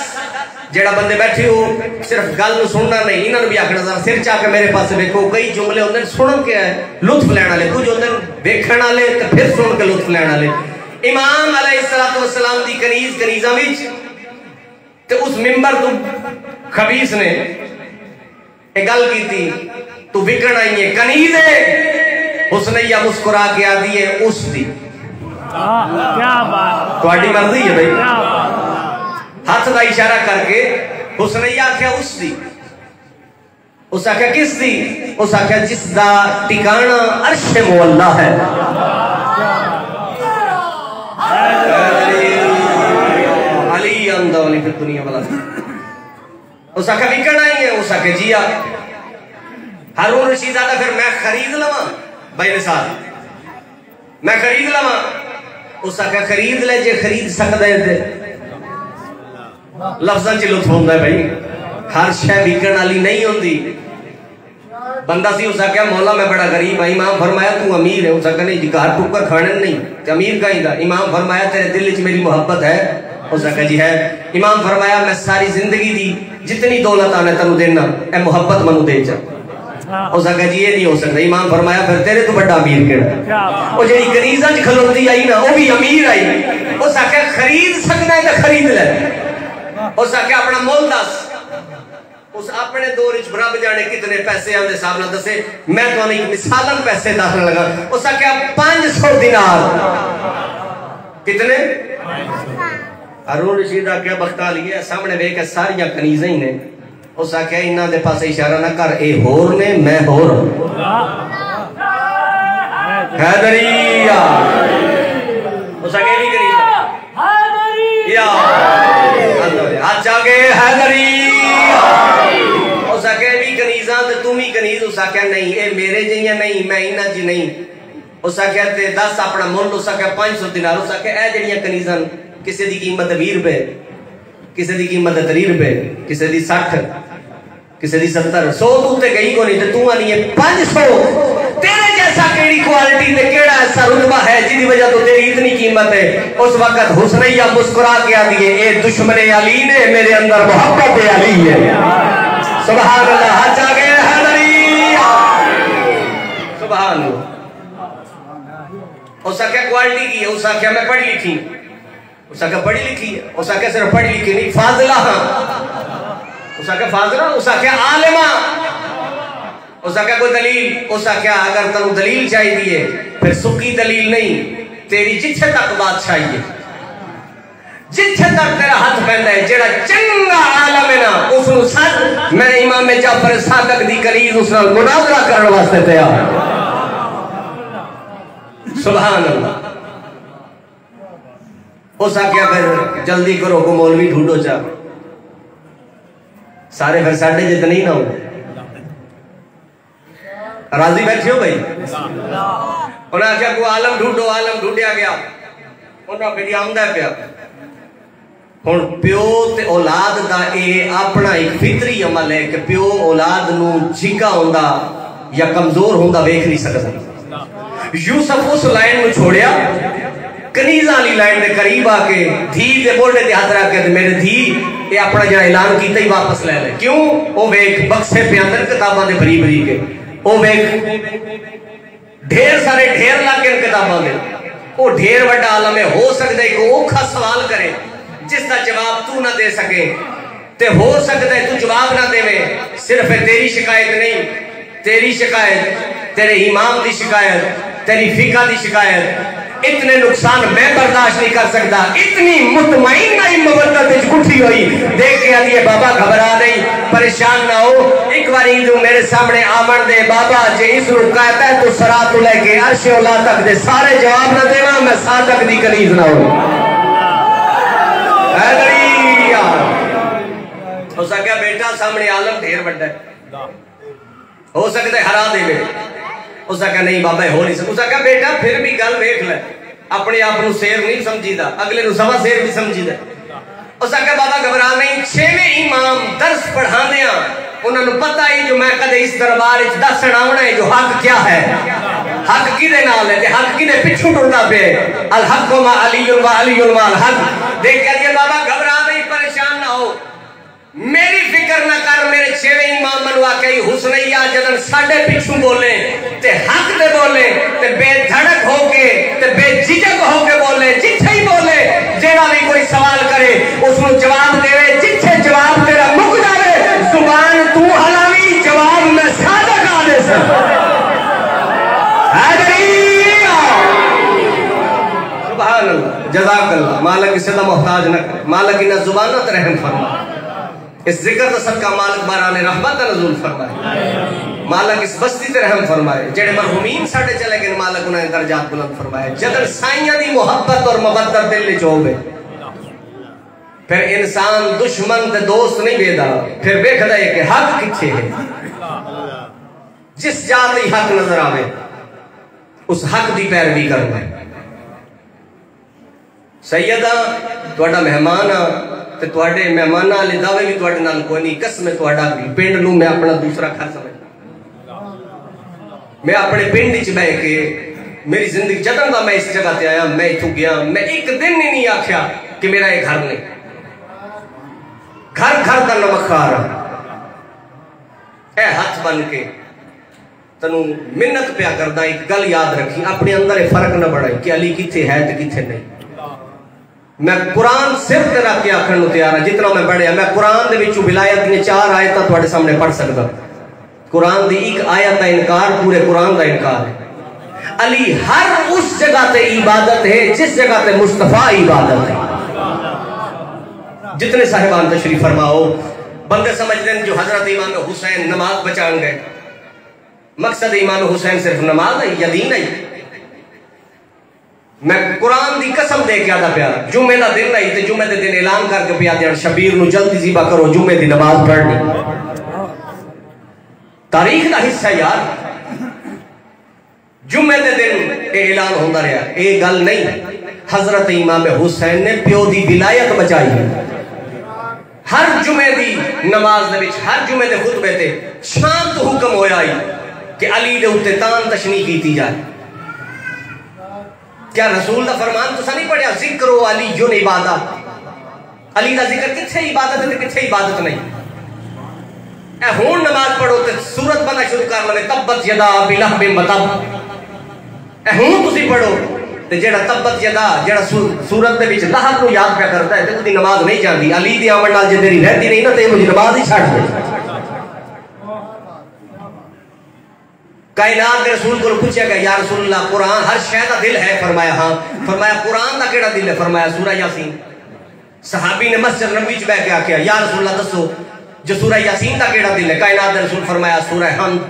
जेड़ा बंदे बैठे हो सिर्फ गल नु सुनना नहीं, इन्हां नु भी आखना जरा सिर चा के मेरे पास देखो। कई जुमले होंदे सुन के लुत्फ लैण वाले, कुछ होंदे वेखण वाले ते फिर सुन के लुत्फ लैण वाले। इमाम अलैहिस्सलातु वस्सलाम दी कनीज कनीजा विच ते उस मिंबर तो खबीस ने एक गल कीती, तू विकण आई है कनीज है। हुस्नैया मुस्कुरा के आदी है उस दी, क्या बात, तुम्हारी मर्जी है भाई। हाथ का इशारा करके हुस्नैया आख्या उस दी, उस आख्या किस दी, उस आख्या जिसदा ठिकाना अर्श मुअल्ला है। अली अंदा वाली फिर दुनिया वाला। उस आख्या विकण आई है, उस आख्या जिया। हारून रशीद आदा फिर मैं खरीद लवा भाई साहब, मैं खरीद लवा। उस आख्या खरीद ले जे खरीद सकदा है। लफ्ज़ां च लुत्फ होंदा है भाई, हर शय विकण वाली नहीं होंदी। बंदा सी उस आख्या मौला मैं बड़ा गरीब है, इमाम फरमाया तू अमीर है। उस आख्या नहीं जी घर टुक्कर खाने नहीं ते अमीर कहीं दा। इमाम फरमाया तेरे दिल च मेरी मोहब्बत है। उस आख्या जी है। इमाम फरमाया मैं सारी जिंदगी दी जितनी दौलत आने तेनू देना ए मोहब्बत मनु दे जा। उस आख्या जी ये नहीं हो सकता। इमाम फरमाया फिर तेरे तो बड़ा अमीर केड़ा, ओ जेड़ी कनीज़ां च खलोती आई ना वो भी अमीर आई। उस आख्या खरीद सकदा है तो खरीद ले। उस आख्या अपना मोल दस। उस अपने दौर च रब जाने कितने पैसे आंदे हिसाब नाल दसे, मैं तुहानू एक मिसालन पैसे दसण लगा। उस आख्या 500 दिनार। कितने? हारून रशीद आख्या बख्ता लिए सामने वेख के सारियां कनीज़ां ही ने। उस आख्या इन्हां दे पासे इशारा ना कर, ए होर ने मैं होर। हैदरिया उस आख्या भी कनीज़ या हाथ जाके हैदरी। उस आख्या भी कनीज़ां ते तू भी कनीज़। उस आख्या नहीं ए मेरे जिहियां नहीं, मैं इन्हां जी नहीं। उस आख्या ते दस अपना मुल। उस आख्या 500 दिनार। उस आख्या ए जेहड़ियां कनीज़ां किसी दी कीमत 20 रुपए, किसी दी कीमत 30 रुपए, किसी दी 60, किसी दी 70, 100 तू ते गई को नहीं ते तू आनी है 500। तेरे जैसा केड़ी क्वालिटी ते केड़ा ऐसा रुतबा है जिदी वजह तो तेरी इतनी कीमत है। उस वक्त हुस्नैया मुस्कुरा के आती है ए दुश्मन अली ने मेरे अंदर मोहब्बत अली है। सुभान अल्लाह। हाथ जागे हैदरी। सुभान अल्लाह। उस आख्या क्वालिटी की है। उस आख्या मैं पढ़ी लिखी। उस आख्या पढ़ी लिखी है। उस आख्या सिर्फ पढ़ी लिखी नहीं फाजिला। उस आख्या फाजिला। उस आख्या आलिमा। उस आख्या कोई दलील। उस आख्या अगर तेनू दलील चाहिए फिर सुखी दलील नहीं, तेरी जिथे तक बात चाहिए जिथे तक तेरा हाथ पैंदा है जेड़ा चंगा आलम है ना उसनु सद मैं इमाम जाफर सादक दी कलीज उस नाल मुनाजरा करने वास्ते तैयार। सुभान अल्लाह। उस आख्या फिर जल्दी करो को मौलवी ढूंढो चा सारे फिर साढ़े जितने ही ना हो। राजी बैठे हो भाई? उन्हें आख्या को आलम ढूंढो, आलम ढूंढिया गया उन्हें फिर आमदा पिया। हुण प्यो ते औलाद दा ये अपना एक फितरी अमल है कि प्यो औलाद नू झिका होंदा या कमजोर होंदा वेख नहीं सकता। यूसुफ उस लाइन नू छोड़िया कनीजा वाली लाइन दे करीब आके धी दे मोढ़े ते हाथ रख के मेरे धी ये अपना जो ऐलान कीता ही वापस ले ले। क्यों? ओ वेख बक्से पे अंदर किताबां दे भरी भरी के ओ वेख ढेर सारे ढेर लागे किताबां दे। ओ ढेर वड्डा आलम है, हो सकदा है कोई औखा सवाल करे जिसका जवाब तू ना दे सके ते हो सकता है तू जवाब ना देवे। सिर्फ तेरी शिकायत नहीं, तेरी शिकायत, तेरे इमाम की शिकायत, तेरी फिका की शिकायत, इतने नुकसान मैं बर्दाश्त नहीं कर सकता। इतनी मुतमईन नहीं मवद्दत उठी हुई देख के आलिए बाबा घबरा नहीं, परेशान ना हो, एक बार तू मेरे सामने आमन दे बाबा जे इस कहता है तो सरा तू लेके अर्श औला तक दे सारे जवाब ना देवा मैं सादक दी कलीज ना हो। हो सका बेटा सामने आलम ढेर बड़ा है, हो सकता है हरा देवे, हो सका नहीं बाबा हो नहीं सकता। बेटा फिर भी गल देख ले, अपने आप को शेर नहीं समझीदा, अगले को सवा शेर भी समझीदा। उस बाबा घबरा नहीं। छेवें इमाम दर्स पढ़ाने उन्होंने पता है जो मैं कदे इस दरबार दस आना है जो हक क्या है, हक किदे नाल है, हक किदे पिछू टुरना पे अल हक मा अलीयुल व अलीयुल माल हक। देख के बाबा घबरा नहीं, परेशान ना हो, मेरी फिक्र ना कर। मेरे छेवें इमाम मनवा के हुसनैया जदन साडे पिछू बोले ते हक दे बोले ते बेधड़क होके ते बेझिझक होके बोले, जिथे ही बोले जेड़ा भी कोई सवाल करे उसको जवाब देवे, जिथे जवाब तेरा मुक जावे जुबान तू हलावी जवाब में सादक आदे से। सुभान अल्लाह, जज़ाकल्लाह। मालिक इससे मोहताज न करे, मालिक इन जुबानत रहम फरमा, इस जिक्र का सदका मालिक बाराने रहमत नज़ूल फरमाए, मालिक इस बस्ती ते रहम फरमाए, जेड़े मरहुमीन साडे चले गए मालिक उन्हें दर्जात बुलंद फरमाए। जदन साइयां दी मोहब्बत और मवद्दत दिल विच होवे फिर इंसान दुश्मन ते दोस्त नहीं वेदा, फिर वेखदा है कि हक किथे है। जिस जात ही हक नजर आवे उस हक दी पैरवी करना। सैयदा तुहाडा मेहमान आ ते तुहाडे मेहमानां वाले दावे भी तुहाडे नाल कोई नहीं, कसम है तुहाडा भी पिंड नूं मैं अपना दूसरा घर समझदा। मैं अपने पिंड च बह के मेरी जिंदगी जदन दा मैं इस जगह ते आया, मैं इथों गया, मैं एक दिन ही नहीं आख्या कि मेरा ये घर नहीं, घर घर दा नमखार ए हथ बन के तनू मिन्नत प्या करदा। एक गल याद रखी, अपने अंदर ये फर्क न बढ़ाई कि अली किथे है ते किथे नहीं। मैं कुरान सिर्फ ते रख के आखण नूं तैयार हां, जितना मैं पढ़िया मैं कुरान दे विचों विलायत दी 4 आयतां तुहाडे सामने पढ़ सकदा। कुरान दी एक आयत का इनकार पूरे कुरान का इनकार है। अली हर उस जगह ते इबादत है जिस जगह ते मुस्तफा इबादत है। जितने साहिबान तशरीफ फरमाओ, बंदे समझते हैं जो हजरत इमाम हुसैन नमाज बचान गए, मकसद इमाम हुसैन सिर्फ नमाज है या दीन है। मैं कुरान दी कसम दे के आदा प्या, जुमे का दिन नहीं तो जुमे के दिन ऐलान करके पिया देन शबीर नूं जल्दी ज़िबा करो, जुमे की नमाज पढ़नी तारीख का हिस्सा यार। जुमे के दिन ऐलान होता रहा, ये गल नहीं। हजरत इमाम हुसैन ने प्यो की विलायत बचाई है। हर जुमे की नमाज दे विच, हर जुमे के खुतबे ते शांत हुक्म होया कि अली दे उत्ते तान तशनी की जाए। क्या रसूल का फरमान तुसा नहीं पढ़िया, जिक्रो अली युन इबादत, अली का जिक्र किथे इबादत है किथे इबादत नहीं। ए हुण नमाज पढ़ो ते सूरत बनना शुरू कर लवे, तब्बत यदा अबी लहब मतब। ए हुण तुसी पढ़ो ते जेड़ा तब्बत यदा जेड़ा सूरत दे विच लहब नूं याद पे करदा है ते उदी नमाज नहीं जांदी। अली दी आमद नाल जे तेरी रहती नहीं ना ते मुझे नमाज ही छड्ड दे। कायनात के रसूल को पूछा गया, या रसूलल्लाह कुरान हर शय का दिल है? फरमाया हाँ। फरमाया कुरान का केड़ा दिल है? फरमाया सूरह यासीन। सहाबी ने मस्जिद नबवी च बैठ के आख्या या रसूल अल्लाह दसो जो सूरह यासीन दा केड़ा दिल है? कायनात दे रसूल फरमाया सूरह हमद।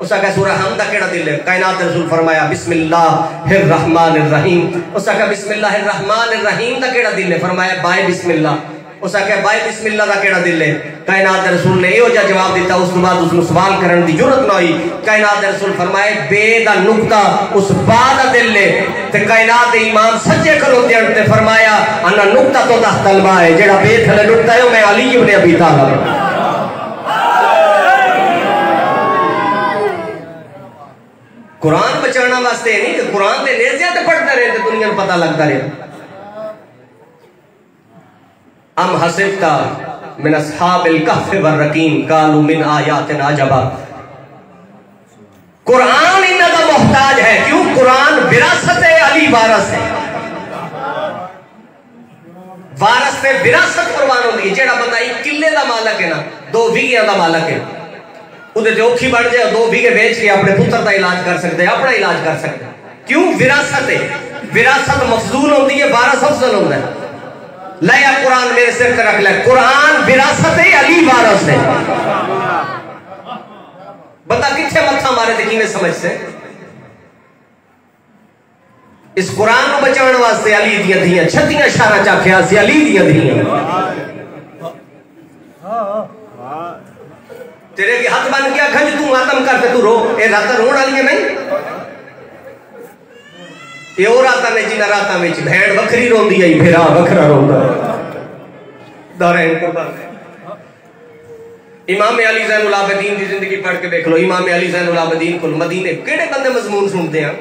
उसका कहा सूरह हमद दा केड़ा दिल है? कायनात दे रसूल फरमाया बिस्मिल्लाहिर रहमानिर रहीम। उसका कहा बिस्मिल्लाहिर रहमानिर रहीम दा केड़ा दिल है? फरमाया बाय बिस्मिल्लाह। उसका कहा बाय बिस्मिल्लाह दा केड़ा दिल है? कायनात दे रसूल ने एहो जिहा जवाब दिता, उस बाद उसनु सवाल करन दी जुरत ना हुई। कायनात दे रसूल फरमाए बे दा नुक्ता उस बा दा दिल है। ते कायनात दे इमाम सज्जे खलोते हन ते फरमाया अन्ना नुक्ता तो तहतल बा है, जेड़ा बे थले नुक्ता है मैं अली इब्न अबी तालिब। कुरान बचाना वास्ते नहीं कि कुरान दे नेज़िया ते पढ़ते रहे ते दुनिया को पता लगता रहे। अम हसिबता मिन अस्हाबिल कहफ वर रकीम कालू मिन आयातिना अजबा। कुरान इन्ना दा मोहताज है। क्यों? कुरान विरासत है, अली वारस है। वारस ते विरासत कुर्बान होती है। जेड़ा बंदा एक किले दा मालक है ना, 2 बीघियां दा मालक है, उहदे ते औखी बढ़ जाए 2 बीघे बेच के अपने पुत्र दा इलाज कर सकते, अपना इलाज कर सकते। क्यों? विरासत है। विरासत मफजूल होती है, वारस अफजल होता है। लाया कुरान मेरे सिर पे रख ले। कुरान विरासत है, अली वारस है। बंदा किथे मत्था मारे थे किवें समझ से? इस कुरान को बचाने वास्ते अली दियां धियां 36 शारा चाख्या से अली दियां धियां तेरे के हाथ बन गया खंज तू मातम करते तू रो। ये रात रोण वाली नहीं, ये और रात ने जिन्हें रात में भेड़ बकरी रोंदी आई, फिर बकरा रोंदा दारैन कुर्बान। इमाम अली ज़ैनुल आबिदीन की जिंदगी पढ़ के देख लो। इमाम अली ज़ैनुल आबिदीन को मदीने केड़े बंदे मजमून सुनते हैं।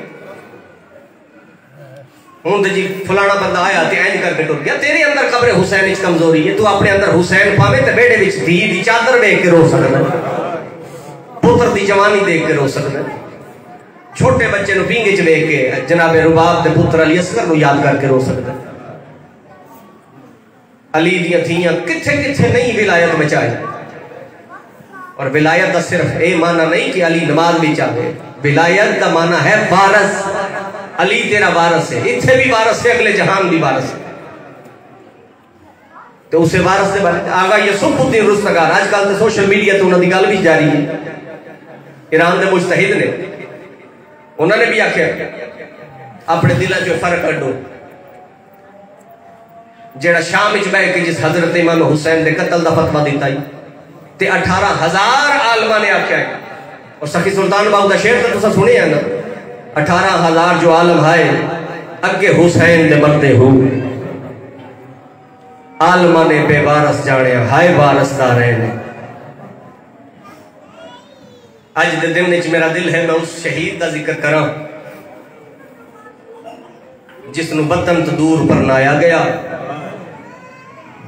हुण जी फलाना बंदा आया ते इंज करके टुर गया। तेरे अंदर कब्र हुसैन विच कमजोरी है। तू अपने अंदर हुसैन पावे ते बेड़े विच धी दी चादर देख के रो सकदा, पुत्र दी जवानी देख के रो सकदा, छोटे बच्चे नु पींगे च देख के जनाबे रुबाब दे पुत्र अली असगर नु याद करके रो सकदा। अली दियां धीयां किथे किथे नहीं विलायत बचाई। और विलायत का सिर्फ ये माना नहीं कि अली नमाज भी चाहे। विलायत का माना है वारस। अली तेरा वारस है, इत्थे भी वारस है, अगले जहान भी वारस है। तो उसे वारस से आगा यूसुफुद्दीन रुस्तगार आजकल तो सोशल मीडिया तो उन्होंने गल भी जारी है। ईरान के मुजतहिद ने उन्होंने भी आख्या अपने दिल चो फर्क कड्डो। जेड़ा शाम विच बैठ के जिस हजरत इमाम हुसैन के कत्ल का फतवा दिता ते 18,000 आलमा ने आख्या है। और सखी सुल्तान बाबू का शेर तो तुसा सुने है ना, 18,000 जो आलम है अगे हुसैन दे मरदे हो। आलमा ने बेवारस जाने हाय वारसदार है। अज दे दिन मेरा दिल है मैं उस शहीद का जिक्र करा जिसनु वतन तो दूर परनाया गया,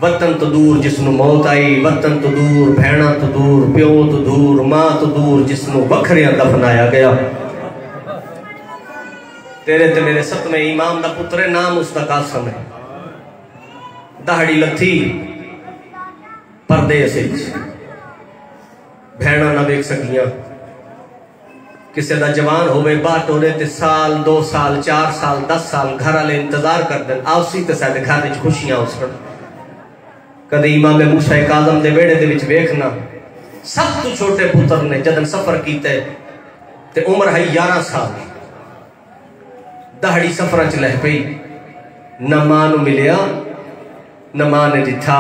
वतन तो दूर जिसनु मौत आई, वतन तो दूर भैणा तो दूर प्यो तो दूर मां तो दूर जिसनु वखरिया दफनाया गया। तेरे ते मेरे सतवें इमाम का पुत्र है, नाम उसका कासम है। दहाड़ी लथी परदेस भैणा ना देख सकियां। किसी का जवान होवे बाट हो ते साल 2 साल 4 साल 10 साल घर वाले इंतजार कर दें आपसी तो साडे घर में खुशियां उसन। कदे इमाम मूसा काज़म दे वेड़े दे विच वेखना सब तो छोटे पुत्र ने जदन सफर कीते ते उम्र है 11 साल। दहाड़ी सफर च लह पई, न मां नूं मिलिया न मां ने दिथा।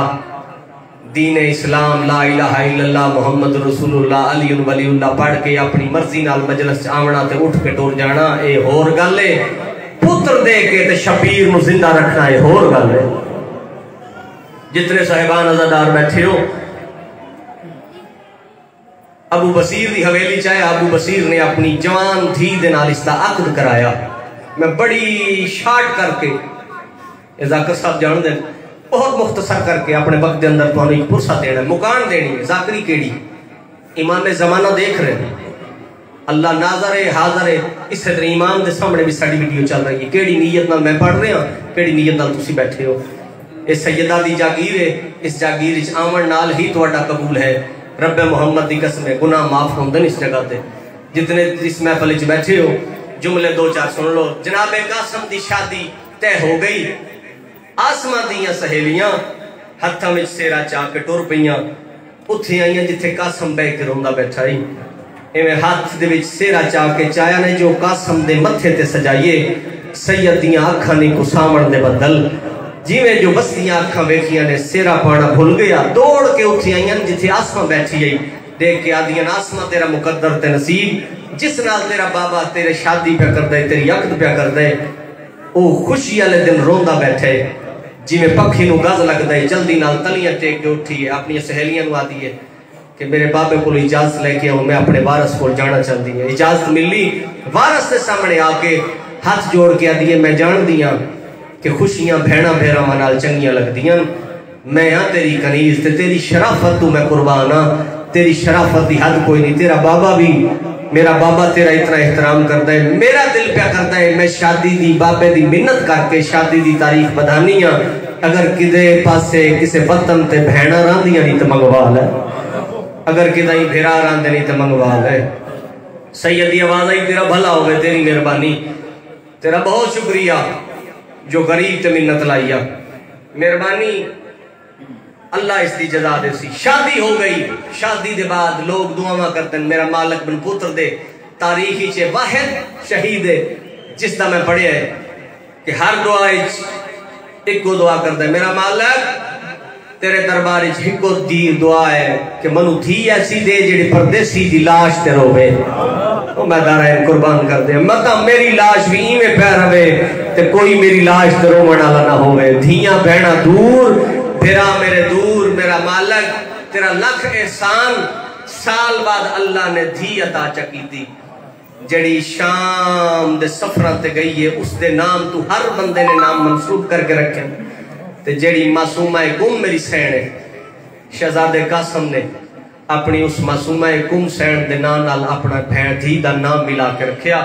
दीन इस्लाम ला इलाहा इल्लल्लाह मुहम्मद रसूलुल्लाह अली वलीउल्लाह पढ़ के अपनी मर्जी नाल मजलिस च आवना ते उठ के टुर जाना ए होर गल है। पुत्र दे के ते शबीर नूं जिंदा रखना ए होर गल है। जितने साहिबान अज़ादार बैठे हो, अबू बसीर की हवेली चाहे अबू बसीर ने अपनी जवान धी दे नाल इसदा अकद कराया। मैं बड़ी शार्ट करके जाकिर साहब जान दे बहुत मुख्तसर करके अपने वक्त के अंदर तो एक पुरसा देना मुकान देनी है। जाकरी केड़ी इमाम जमाना देख रहे हैं, अल्लाह नाजर है हाजर है। इस तरह इमाम के सामने भी साड़ी वीडियो चल रही है। केड़ी नीयत नाल मैं पढ़ रहा, केड़ी नीयत नाल तुसी बैठे हो। इस सैयदा दी जागीर है, इस जागीर च आवन नाल ही तुहाडा कबूल है। रब्बे मुहम्मद दी कसम है गुनाह माफ होंदे इस जगह ते। जितने इस महफिल च बैठे हो जुमले 2-4 सुन लो। जनाबे कासम दी शादी तय हो गई। आसमां दियां सहेलियां हत्थां विच सेरा चा के टुर पईयां उत्थे आईयां जिथे कासम बह के रोंदा बैठा ही इवें हाथ दे विच सेरा चा के चाया ने जो कासम दे मथे ते सजाइए सैयद दियां अखां ने कुसामण दे बदल जिवें जो बस्तियां अखां वेखियां ने सेरा पाना भुल गया दौड़ के उठी आईयां जिथे आसमा बैठी आई देख के आदियां आसमा तेरा मुकद्दर ते नसीब जिस नाल तेरा बाबा तेरे शादी पे कर दे तेरी अकद पे कर दे ओ खुशी वाले दिन रोंदा बैठे जिवें पक्षी नूं गज लगदा है जल्दी नाल तलियां टेक के उठी है अपनी सहेलियां नूं आदी है कि मेरे बाबे को इजाजत लेके आओ मैं अपने वारस को जाना चाहती है। इजाजत मिली वारस के सामने आके हाथ जोड़ के आदी है मैं जानदी हां कि खुशियां भैणा भेरावां नाल चंगियां लगदियां मैं हां तेरी कनीज ते तेरी शराफत तू मैं कुर्बान हां तेरी शराफत की हद कोई नहीं तेरा बाबा भी मेरा बाबा तेरा इतना एहतराम करता है मेरा दिल प्या करता है मैं शादी दी बाबे दी मिन्नत करके शादी दी तारीख बधानी हां अगर किदे पासे किसे वतन ते भैणा रांदियां नहीं तो मंगवा ले अगर किदाई भेरा रांदे नहीं तो मंगवा ले सैयद दी आवाज आई तेरा भला होवे तेरी मेहरबानी तेरा बहुत शुक्रिया जो गरीब ते मिन्नत लाइया मेहरबानी अल्लाह इसकी जजा दे सी। शादी हो गई शादी दे बाद लोग दुआवां करते मेरा मालक बिन पुत्र दे तारीखी च वाहिद शहीद है जिसदा मैं पढ़िया है कि हर दुआ इको दुआ करता है मेरा मालक तेरे दरबार इको दी दुआ है कि मनु थी ऐसी दे जेड़ी परदेसी दी लाश ते रोवे मैं दारायन कुर्बान कर दे मत मेरी लाश भी इवें पै रवे ते कोई मेरी लाश ते रोवण वाला ना होवे धियां बहना दूर फिरा मेरे दूर मेरा मालक तेरा लख एहसान साल बाद अल्लाह ने धी अता चकी थी जड़ी शाम दे सफर ते गई है उसके नाम तू हर बंदे ने नाम मंसूब करके रखे ते जड़ी मासूमा गुम मेरी सैन है शहजादे कासम ने अपनी उस मासूमा गुम सैन दे नाम नाल अपना भैन धी दा नाम मिला के रखिया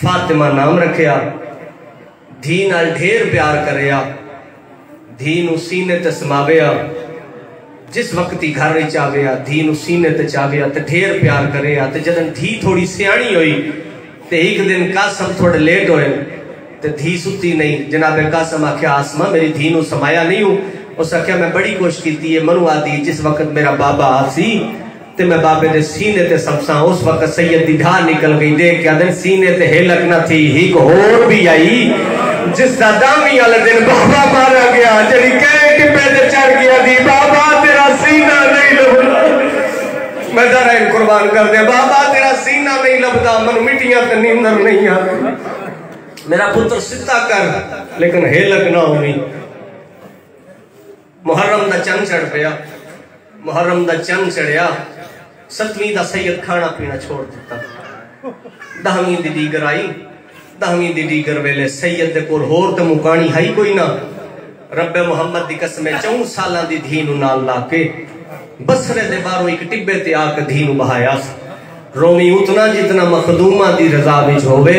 फातिमा नाम रखिया धी नाल ढेर प्यार करया धी नू सीने ते समाविया जिस वक्त ही घर विच आविया धी नू सीने ते चाविया ते ढेर प्यार करिया ते जदन धी थोड़ी सियाणी हुई ते एक दिन कासम थोड़े लेट होए ते धी सुती नहीं जनाबे कासम आख्या आसमा मेरी धी नू समाया नहीं हूं उस आख्या मैं बड़ी कोशिश की है मनु आदि जिस वक्त मेरा बाबा आसी ते मैं बाबे दे सीने ते सबसा उस वक्त सैयद दी ढाल निकल गई देख के आदन सीने ते हिलक ना थी एक होर भी आई जिसका दामी वाले दिन बाबा मारा गया जड़ी कई टिब्बे ते चढ़ गया दी बाबा तेरा सीना नहीं लभदा मैं दारायन कुर्बान कर दे बाबा तेरा सीना नहीं लभदा मन मिट्टियां ते नींदर नहीं आती मेरा पुत्र सीधा कर लेकिन हेलक ना होनी मुहर्रम दा चंद चढ़ पिया मुहर्रम दा चंद चढ़िया 7वीं दा सैयद खाना पीना छोड़ दिता 10वीं दी दीगर आई 10वीं दी दीगर वेले सैयद दे कोल होर ते मुकानी है कोई ना रब्बे मुहम्मद दी कसम 4 सालां दी धी नू नाल ला के बसरे दे बारों एक टिब्बे ते आके धी नू बहाया रोमी उतना जितना मखदूमा दी रजा विच होवे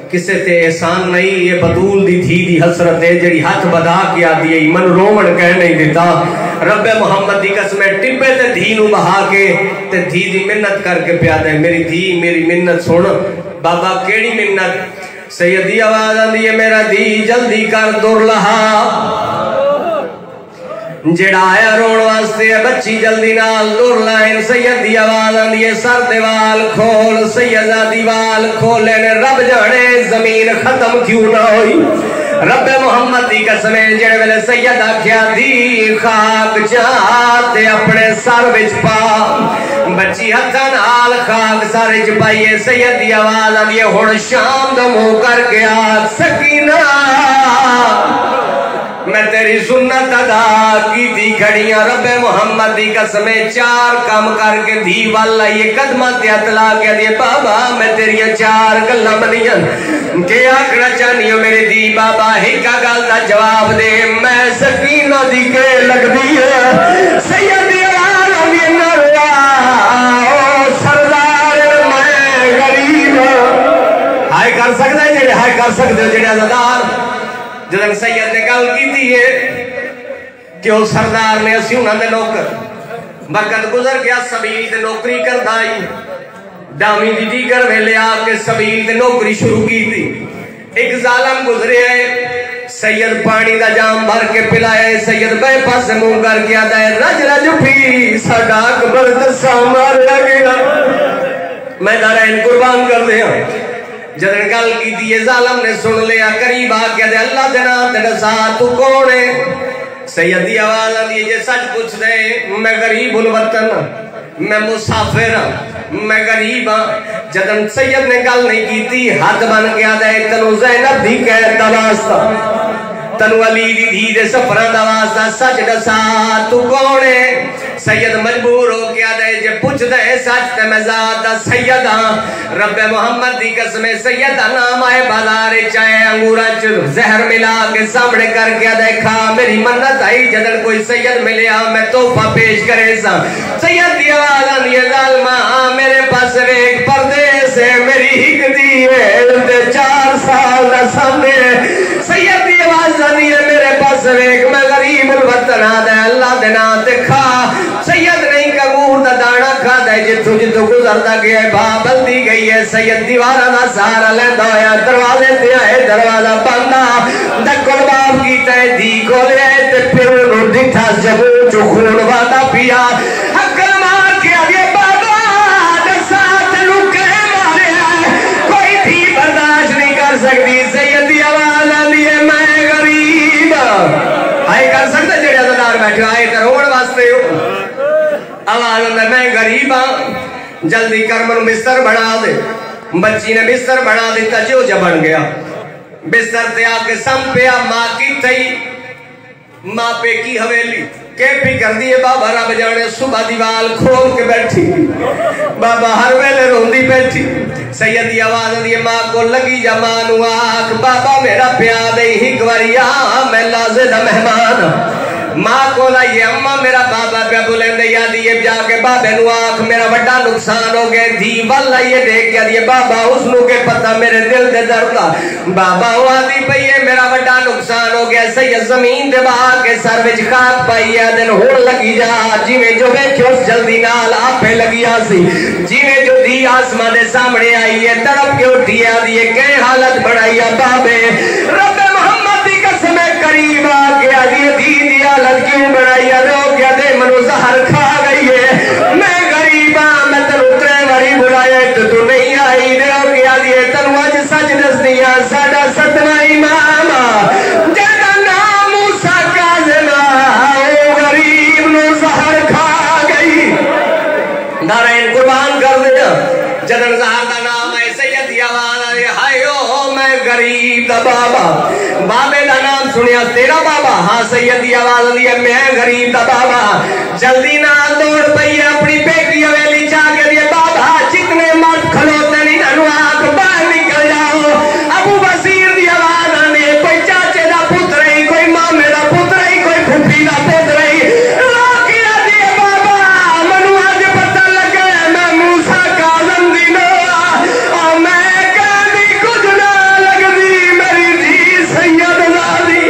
किसे ते एहसान नहीं ये बतूल दी धी दी हसरत है जड़ी हाथ बधा के आदी है मन रोवण कह नहीं देता रब्बे मुहम्मद दी कसम टिब्बे ते धी नू बहा के ते धी दी मिन्नत करके पिया दे मेरी धी मेरी मिन्नत सुन बाबा केड़ी मिन्नत सैयदी आवाज आंदी है मेरा धी जल्दी कर दुरलहा जेड़ा आया रोण वास्ते बच्ची जल्दी नाल दुर लाइन सैयदी आवाज आंदी है सर दे वाल खोल सैयदा दी वाल खोले ने रब जाने जमीन खत्म क्यों ना हुई रब्बे मुहम्मद दी कसम जेड़े वेले सैयद आख्या दी खाक चाहते अपने सर विच पा बच्ची हथा नाल खाक सर च पाइए सैयद दी आवाज आंदी है हुण शाम दा मुंह करके आ सकीना मैं तेरी सुन्नत अदा की दी खड़ियां रब्बे मुहम्मद दी कसम 4 काम करके धी वाल आइए कदमां ते हथ ला के दी बाबा मैं तेरियां 4 गल्लां मनियां के आखना चाहनी हो मेरी दी बाबा एक गल दा जवाब दे मैं सकीना दी के लगदी है सैयद दी आवाज आंदी नरवा ओ सरदार मैं गरीब हाय कर सकदा जेड़े हाय कर सकदे जेड़े अज़ादार जदन सैयद ने गल की है कि वो सरदार ने असी उन्होंने नौकर वक्त गुजर गया सबील ते नौकरी करता आई 10वीं दी दीगर वेले आके सबील ते नौकरी शुरू की थी एक जालम गुजरे है सैयद पानी का जाम भर के पिलाया। सैयद बे पास मुंह करके आता है रज रज पी साडा अकबर दसा मारिया गया। मैं नारायण कुर्बान कर दिया। जदन गल की जालम ने सुन लिया, करीब आके अल्लाह दे नाम ते दसा तू कौन है। सैयद की आवाज आती है जे सच पूछ दे मैं गरीब उल वतन, मैं मुसाफिर हाँ, मैं गरीब हाँ। जदन सैयद ने गल नहीं की थी हाथ बन गया दे तेनू ज़ैनब दी कैद दा वास्ता, तेनू अली दी धी दे सफरां दा वास्ता सच दसा तू कौन है। सैयद मजबूर हो गया दे जे पूछ दे सच ते मैं ज़ात दा सैयद हाँ। रब्बे मोहम्मद दी कसम सैयद दा नाम आए बाजार चाहे अंगूरा च जहर मिला के सामने कर गया दे खा मेरी मन्नत आई। जदन कोई सैयद मिलया मैं तोहफा पेश करे सा। सैयद दी आवाज आंदी है जालमा मेरे पास एक परदेस है, मेरी हिक दी है 4 साल दा सामने। सैयद दी आवाज आंदी है मेरे पास एक मैं गरीब उल वतन आदा अल्लाह दे नाम ते खा। सैयद नहीं कबूर दा दाना खाता है जिथों जिथों गुजरता गया है भा बल्दी गई है। सैयद दीवारा दा सहारा लेंदा होया दरवाजे ते आए दरवाजा बंदा धक्कल बाप कीता है धी खोलिया ते फिर उन्होंने दिखा जबू चो खून वादा पिया। हक्कल मार के आगे बाबा दसा तेनू के मारे कोई भी बर्दाश्त नहीं कर सकती। सैयद दी आवाज आंदी है मैं गरीब आए कर सकते जेड़े अदादार बैठे आए करोड़ वास्ते हो। आवाज मैं गरीब हाँ जल्दी कर मनु बिस्तर बना दे। बच्ची ने बिस्तर बना दिता जो बन गया। बिस्तर ते आके सम पिया मां की थई मां पे की हवेली के भी कर दिए बाबा रब जाने सुबह दीवाल खोल के बैठी बाबा हर वेले रोंदी बैठी। सैयद की आवाज आती है मां को लगी जा मां नू आख बाबा मेरा प्या दे हिक वारी आ मैं लाजे दा मेहमान। मां को लाइए अम्मा मेरा बाबा पे बुलेंदे यादी जाके बाबे नु आख मेरा बड़ा नुकसान हो गया धी बल लाइए देख के दिए बाबा उसनु के पता मेरे दिल दे दर्द का बाबा आदि पई है मेरा बड़ा नुकसान हो गया। सैयद जमीन दे बहा के सर विच खाक पाई है दिन होण लगी जा जिवें जो वेख्यो जल्दी नाल आपे लगिया सी जिवें जो धी आसमान दे सामने आई है तड़प के उठी आदी है के हालत बनाई है बाबे रब्बे मोहम्मद दी कसम करीब आ गया दी दी हालत क्यों बनाई है रो गया दे मनु जहर खा गई है मैं गरीब हां मैं तेनू 3 बारी बुलाया तू नहीं आई रो गया दी तेनू अज सच दस दिया साडा 7वां इमाम जेदा नाम मूसा काज़िम ओ गरीब नु जहर खा गई। नारायण कुर्बान कर दे जदन जहर दा नाम है सैयद की आवाज आई हाय ओ मैं गरीब दा बाबा बाबे दा नाम सुनिया तेरा बाबा हाँ सैयद की आवाज आई है मैं गरीब दा बाबा। जल्दी ना दौड़ पई अपनी बेटी हवेली जाके दिए बाबा जितने मर्द खलोते नहीं ननु आंख बाहर निकल जाओ। अबू बसीर की आवाज आने कोई चाचे दा पुत्र ही कोई मामे दा पुत्र ही कोई फुफी दा पुत्र ही रोकिया दिए बाबा मनु आज पता लगे मैं मूसा काज़िम दी नो और मैं कहदी कुछ ना लगदी मेरी धी सैयद ज़ादी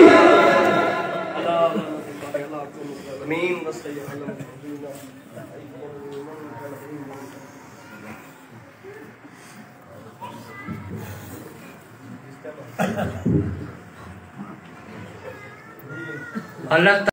आमीन अल्लाह